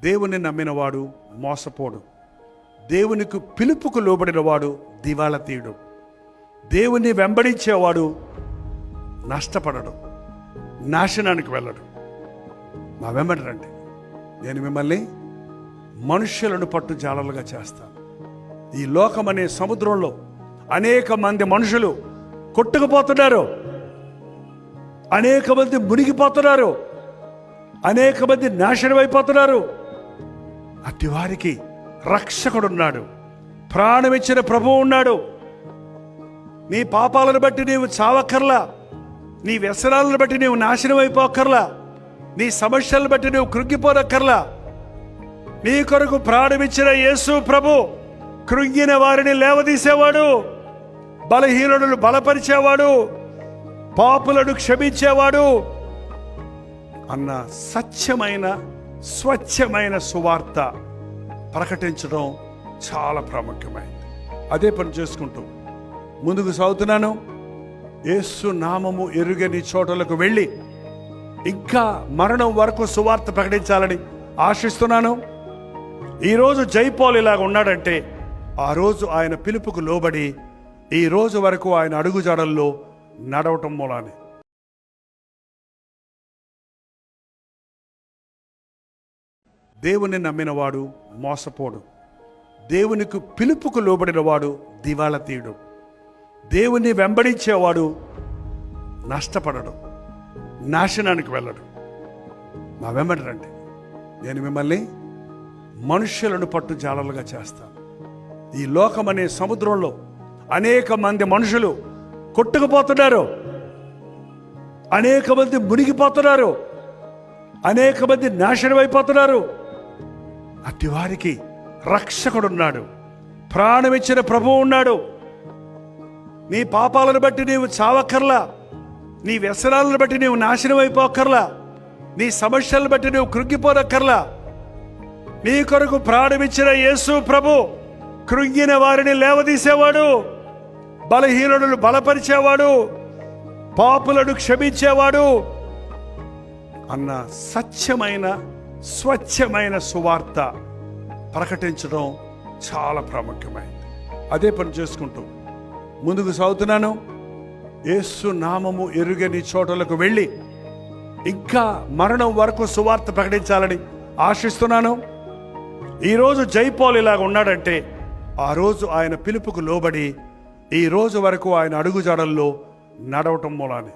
దేవుని నమ్మినవాడు మోసపోడు. దేవునికి పిలుపుకు లోబడినవాడు దివాళా తీయడు. దేవుని వెంబడించేవాడు నష్టపడడు, నాశనానికి వెళ్ళడు. మా వెంబడి రండి, నేను మిమ్మల్ని మనుష్యులను పట్టు జాలలుగా చేస్తాను. ఈ లోకం అనే సముద్రంలో అనేక మంది మనుషులు కొట్టుకుపోతున్నారు, అనేక మంది మునిగిపోతున్నారు, అనేక మంది నాశనం అయిపోతున్నారు. అట్టి వారికి రక్షకుడున్నాడు, ప్రాణమిచ్చిన ప్రభువు ఉన్నాడు. నీ పాపాలను బట్టి నీవు చావక్కర్లా, నీ వ్యసనాలను బట్టి నీవు నాశనం అయిపోక్కర్లా, నీ సమస్యలను బట్టి నీవు కృంగిపోనక్కర్లా. నీ కొరకు ప్రాణమిచ్చిన యేసు ప్రభు కృంగిన వారిని లేవదీసేవాడు, బలహీనులను బలపరిచేవాడు, పాపులను క్షమించేవాడు అన్న సత్యమైన స్వచ్ఛమైన సువార్త ప్రకటించడం చాలా ప్రాముఖ్యమైనది. అదే పని చేసుకుంటూ ముందుకు సాగుతున్నాను. యేసు నామము ఎరుగని చోటలకు వెళ్ళి ఇంకా మరణం వరకు సువార్త ప్రకటించాలని ఆశిస్తున్నాను. ఈరోజు జైపాల్ ఇలాగ ఉన్నాడంటే ఆ రోజు ఆయన పిలుపుకు లోబడి ఈ రోజు వరకు ఆయన అడుగుజాడల్లో నడవటం మూలానే. దేవుని నమ్మినవాడు మోసపోడు. దేవునికి పిలుపుకు లోబడినవాడు దివాళా తీయడు. దేవుని వెంబడించేవాడు నష్టపడడు, నాశనానికి వెళ్ళడు. మా వెంబడి రండి, నేను మిమ్మల్ని మనుష్యులను పట్టు జాలలుగా చేస్తాను. ఈ లోకం అనే సముద్రంలో అనేక మంది మనుషులు కొట్టుకుపోతున్నారు, అనేక మంది మునిగిపోతున్నారు, అనేక మంది నాశనం అయిపోతున్నారు. అట్టి వారికి రక్షకుడున్నాడు, ప్రాణమిచ్చిన ప్రభువు ఉన్నాడు. నీ పాపాలను బట్టి నీవు చావక్కర్లా, నీ వ్యసనాలను బట్టి నీవు నాశనం అయిపోక్కర్లా, నీ సమస్యలను బట్టి నీవు కృంగిపోనక్కర్లా. నీ కొరకు ప్రాణమిచ్చిన యేసు ప్రభు కృంగిన వారిని లేవదీసేవాడు, బలహీనులను బలపరిచేవాడు, పాపులను క్షమించేవాడు అన్న సత్యమైన స్వచ్ఛమైన సువార్త ప్రకటించడం చాలా ప్రాముఖ్యమైనది. అదే పని చేసుకుంటూ ముందుకు సాగుతున్నాను. యేసు నామము ఎరుగని చోటలకు వెళ్ళి ఇంకా మరణం వరకు సువార్త ప్రకటించాలని ఆశిస్తున్నాను. ఈరోజు జైపాల్ ఇలాగ ఉన్నాడంటే ఆ రోజు ఆయన పిలుపుకు లోబడి ఈ రోజు వరకు ఆయన అడుగుజాడల్లో నడవటం మూలానే.